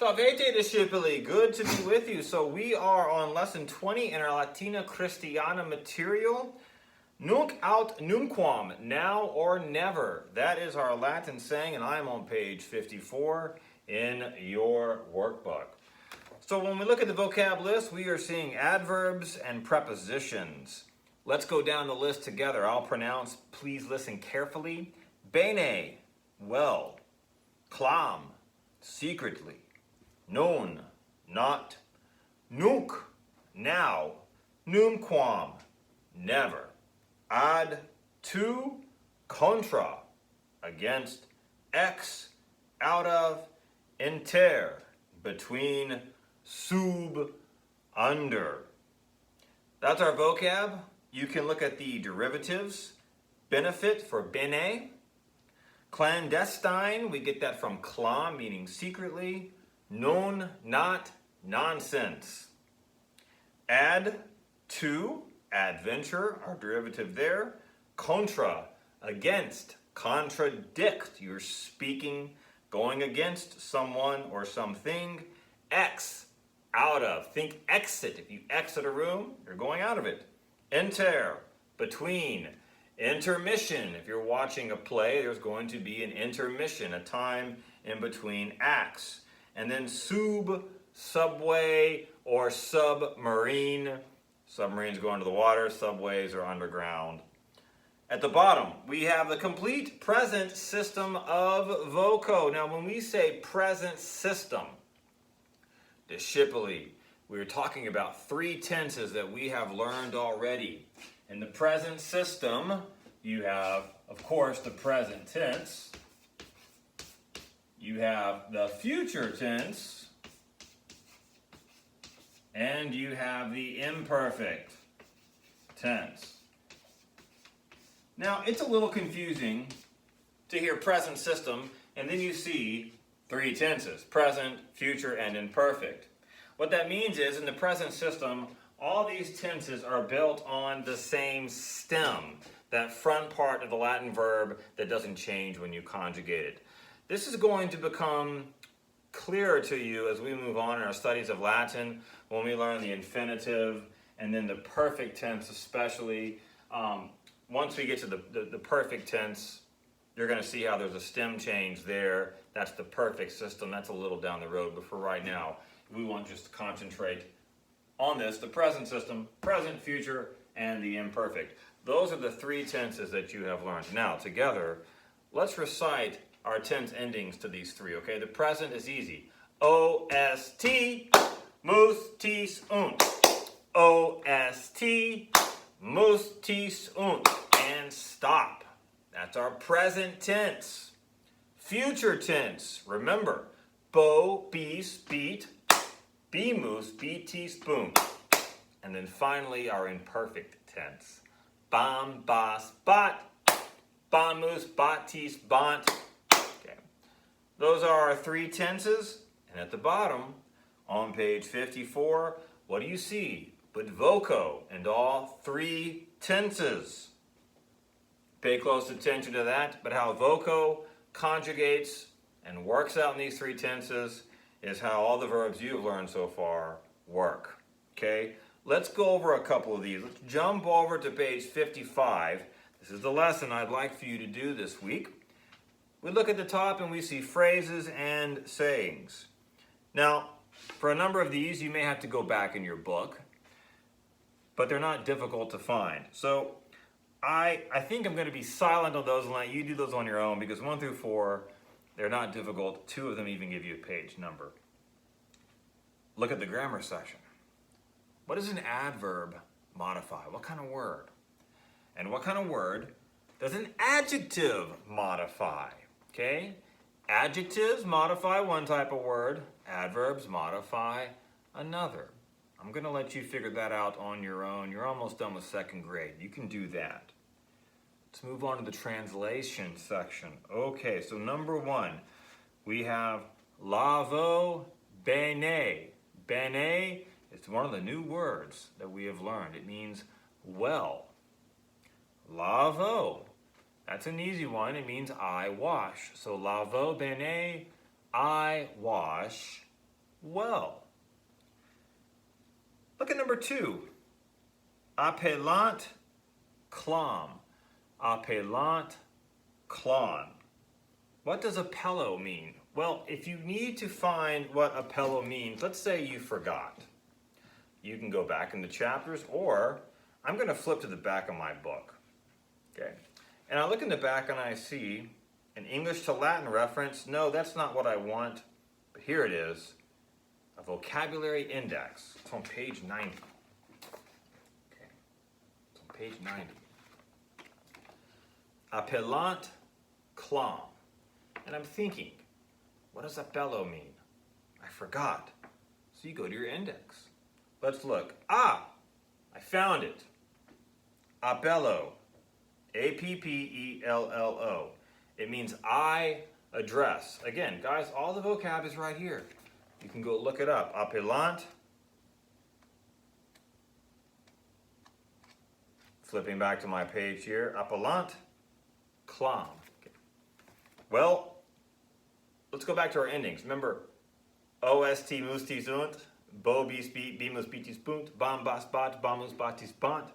Salvete discipuli, good to be with you. So we are on lesson 20 in our Latina Christiana material. Nunc aut numquam, now or never. That is our Latin saying, and I am on page 54 in your workbook. So when we look at the vocab list, we are seeing adverbs and prepositions. Let's go down the list together. I'll pronounce, please listen carefully. Bene, well. Clam, secretly. Non, not. Nunc, now. Numquam, never. Ad, to. Contra, against. Ex, out of. Inter, between. Sub, under. That's our vocab. You can look at the derivatives. Benefit for bene. Clandestine, we get that from clam, meaning secretly. Non, not, nonsense. Ad, to, adventure, our derivative there. Contra, against, contradict. You're speaking, going against someone or something. Ex, out of. Think exit. If you exit a room, you're going out of it. Inter, between. Intermission. If you're watching a play, there's going to be an intermission, a time in between acts. And then sub, subway, or submarine. Submarines go under the water, subways are underground. At the bottom, we have the complete present system of voco. Now, when we say present system, discipuli, we're talking about three tenses that we have learned already. In the present system, you have, of course, the present tense. You have the future tense. And you have the imperfect tense. Now, it's a little confusing to hear present system, and then you see three tenses, present, future, and imperfect. What that means is, in the present system, all these tenses are built on the same stem, that front part of the Latin verb that doesn't change when you conjugate it. This is going to become clearer to you as we move on in our studies of Latin, when we learn the infinitive and then the perfect tense especially. Once we get to the perfect tense, you're going to see how there's a stem change there. That's the perfect system. That's a little down the road, but for right now, we want just to concentrate on this, the present system, present, future, and the imperfect. Those are the three tenses that you have learned. Now, together, let's recite our tense endings to these three, okay? The present is easy. O-S-T, mus, tis, unt. O-S-T, mus, tis, unt. And stop. That's our present tense. Future tense, remember, bo, bis, beat, bimus, beat, teaspoon. And then finally, our imperfect tense. Bam, bas, bat, bamus, batis, bant. Okay. Those are our three tenses. And at the bottom, on page 54, what do you see? But voco and all three tenses. Pay close attention to that. But how voco conjugates and works out in these three tenses is how all the verbs you've learned so far work. Okay? Let's go over a couple of these. Let's jump over to page 55. This is the lesson I'd like for you to do this week. We look at the top and we see phrases and sayings. Now, for a number of these, you may have to go back in your book, but they're not difficult to find. So I think I'm going to be silent on those and let you do those on your own, because 1 through 4, they're not difficult. 2 of them even give you a page number. Look at the grammar section. What does an adverb modify? What kind of word? And what kind of word does an adjective modify? Okay? Adjectives modify one type of word. Adverbs modify another. I'm going to let you figure that out on your own. You're almost done with 2nd grade. You can do that. Let's move on to the translation section. Okay, so number 1, we have lavo bene. Bene is one of the new words that we have learned. It means well. Lavo, that's an easy one. It means I wash. So lavo bene, I wash well. Look at number 2. Appellant clam. Appellant clam. What does appello mean? Well, if you need to find what appello means, let's say you forgot. You can go back in the chapters, or I'm going to flip to the back of my book. Okay. And I look in the back and I see an English to Latin reference. No, that's not what I want. But here it is. A vocabulary index. It's on page 90. Okay. It's on page 90. Appellant clam. And I'm thinking, what does appello mean? I forgot. So you go to your index. Let's look. Ah! I found it. Appello. A-P-P-E-L-L-O. It means I address. Again, guys, all the vocab is right here. You can go look it up. Appellant. Flipping back to my page here. Appellant clam. Okay. Well, let's go back to our endings. Remember, O-S-T musti sunt, bo bis beat, bimus bitis punt, bam bas bat, bamus batis bant.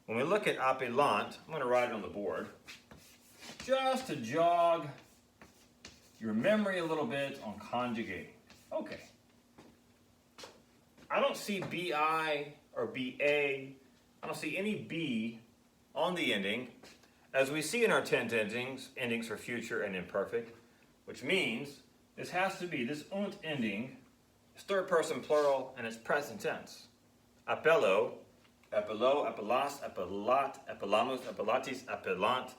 When we look at appellant, I'm going to write it on the board, just to jog your memory a little bit on conjugating. Okay. I don't see B-I or B-A. I don't see any B on the ending, as we see in our 10 endings for future and imperfect, which means this has to be, this unt ending, is third person plural, and it's present tense. Appello, appello, appellas, appellat, appellamus, appellatis, appellant.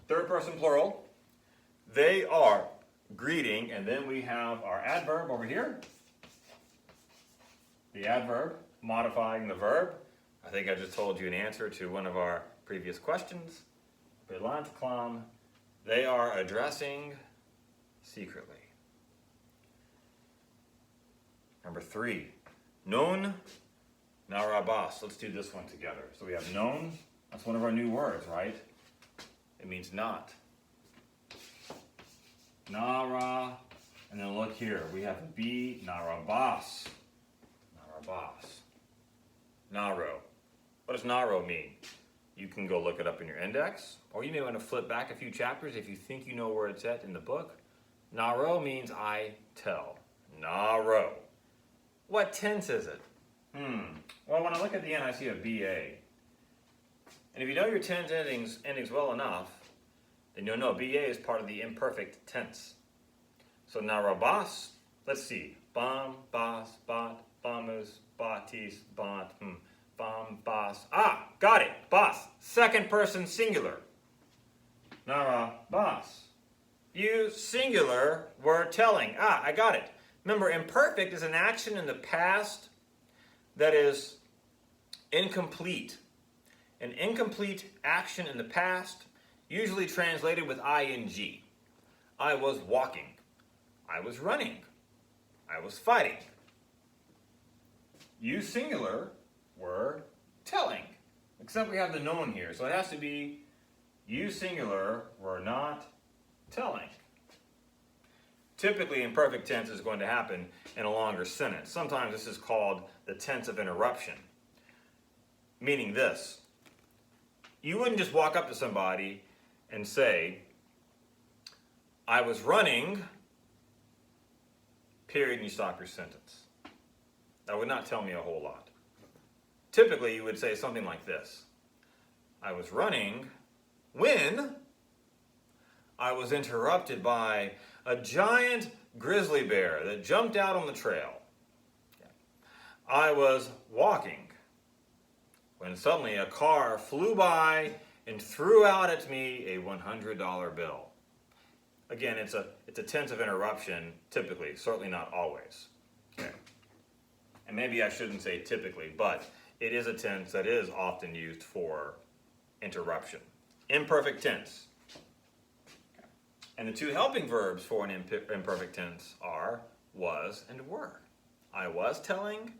Third person plural. They are greeting, and then we have our adverb over here. The adverb modifying the verb. I think I just told you an answer to one of our previous questions. Appellant clam. They are addressing secretly. Number 3. Non narabas. Let's do this one together. So we have non. That's one of our new words, right? It means not. Nara. And then look here. We have B. Narabas. Narabas. Naro. What does naro mean? You can go look it up in your index, or you may want to flip back a few chapters if you think you know where it's at in the book. Naro means I tell. Naro. What tense is it? Well, when I look at the end, I see a BA. And if you know your tense endings well enough, then you'll know BA is part of the imperfect tense. So narabas, let's see. Bam, bas, bat, bamus, batis, bant, bam, bas. Ah, got it. Bas. Second person singular. Narabas. You singular were telling. Ah, I got it. Remember, imperfect is an action in the past that is incomplete. An incomplete action in the past, usually translated with ing. I was walking. I was running. I was fighting. You singular were telling. Except we have the known here, so it has to be you singular were not telling. Typically, imperfect tense is going to happen in a longer sentence. Sometimes this is called the tense of interruption. Meaning this. You wouldn't just walk up to somebody and say, I was running, period, and you stop your sentence. That would not tell me a whole lot. Typically, you would say something like this. I was running when I was interrupted by a giant grizzly bear that jumped out on the trail. I was walking when suddenly a car flew by and threw out at me a $100 bill. Again, it's a tense of interruption, typically, certainly not always. Okay. And maybe I shouldn't say typically, but it is a tense that is often used for interruption. Imperfect tense. Okay. And the two helping verbs for an imperfect tense are was and were. I was telling,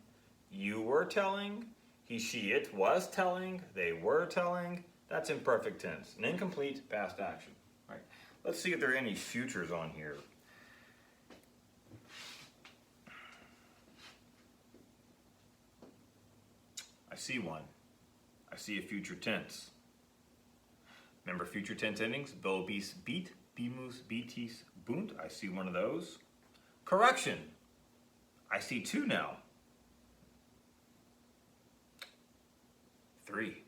you were telling, he, she, it was telling, they were telling. That's imperfect tense, an incomplete past action. Right. Let's see if there are any futures on here. see one. I see a future tense. Remember future tense endings? Bo, bis, beat, bimus, beatis, bunt. I see one of those. Correction. I see two now. 3.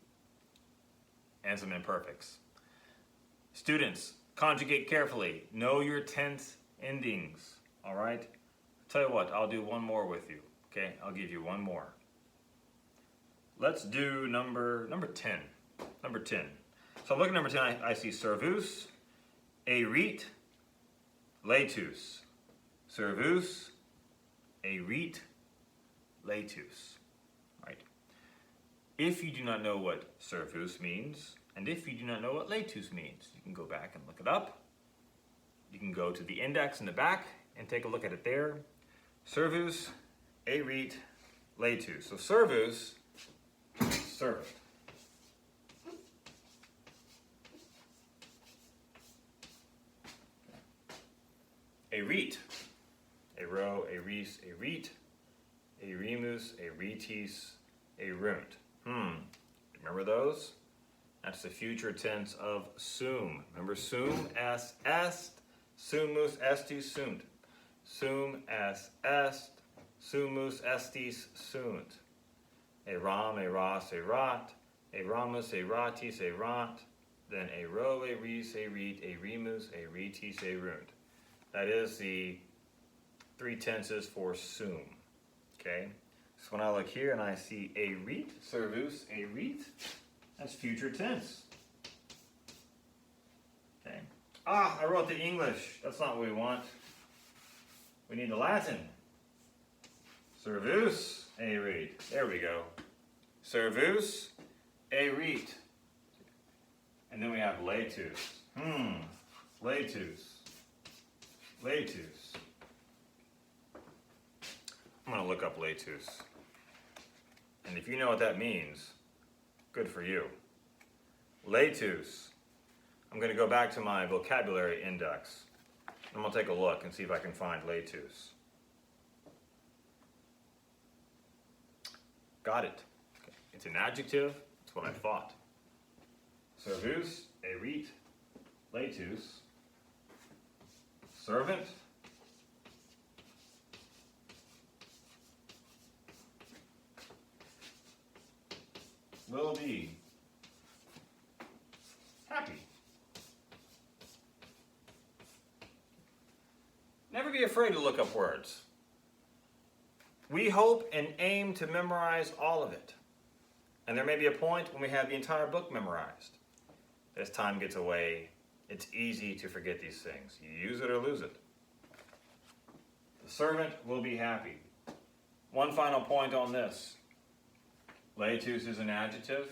And some imperfects. Students, conjugate carefully. Know your tense endings. All right? Tell you what, I'll do one more with you. Okay, I'll give you one more. Let's do number 10. Number 10. So look at number 10. I see servus, erit, laetus. Servus, erit, laetus. Right? If you do not know what servus means, and if you do not know what laetus means, you can go back and look it up. You can go to the index in the back and take a look at it there. Servus, erit, laetus. So servus, servant. Erit, ero, eris, erit, erimus, eritis, erunt. Remember those? That's the future tense of sum. Remember sum as est, sumus estis sunt. Sum as est, sumus estis sunt. Eram, eras, erat, eramus, eratis, erant. Then ero, eris, erit, erimus, eritis, erunt. That is the 3 tenses for sum. Okay? So when I look here and I see erit, servus, erit, that's future tense. Okay. I wrote the English. That's not what we want. We need the Latin. Servus, erit. There we go. Servus, erit. And then we have laetus. Laetus. Laetus. I'm going to look up laetus. And if you know what that means, good for you. Laetus. I'm going to go back to my vocabulary index. I'm going to take a look and see if I can find laetus. Got it. Okay. It's an adjective. That's what I thought. Servus, erit, laetus. Servant. Will be happy. Never be afraid to look up words. We hope and aim to memorize all of it. And there may be a point when we have the entire book memorized. As time gets away, it's easy to forget these things. You use it or lose it. The servant will be happy. One final point on this. Laetus is an adjective,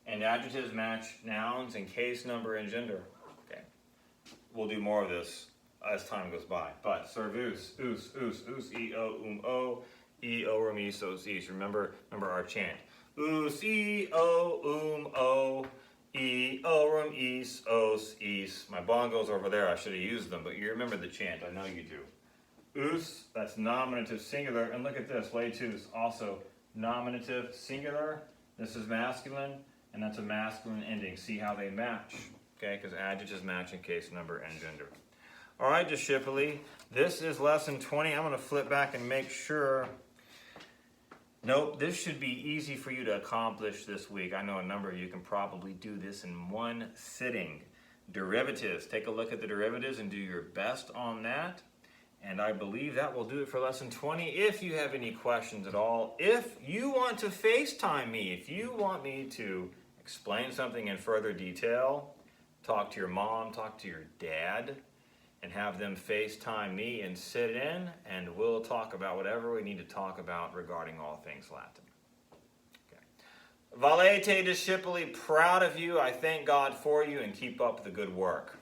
and adjectives match nouns in case, number, and gender. Okay. We'll do more of this as time goes by. But servus, us, e, o, rum, is, os, is. Remember our chant. Us, e, o, rum, is, os, is. My bongos over there, I should have used them, but you remember the chant. I know you do. Us, that's nominative singular. And look at this, laetus, also nominative singular. This is masculine, and that's a masculine ending. See how they match, okay? Because adjectives match in case, number, and gender. All right, discipuli, this is lesson 20. I'm going to flip back and make sure. Nope, this should be easy for you to accomplish this week. I know a number of you can probably do this in one sitting. Derivatives. Take a look at the derivatives and do your best on that. And I believe that will do it for lesson 20. If you have any questions at all, if you want to FaceTime me, if you want me to explain something in further detail, talk to your mom, talk to your dad, and have them FaceTime me and sit in, and we'll talk about whatever we need to talk about regarding all things Latin. Okay. Valete discipuli, proud of you. I thank God for you, and keep up the good work.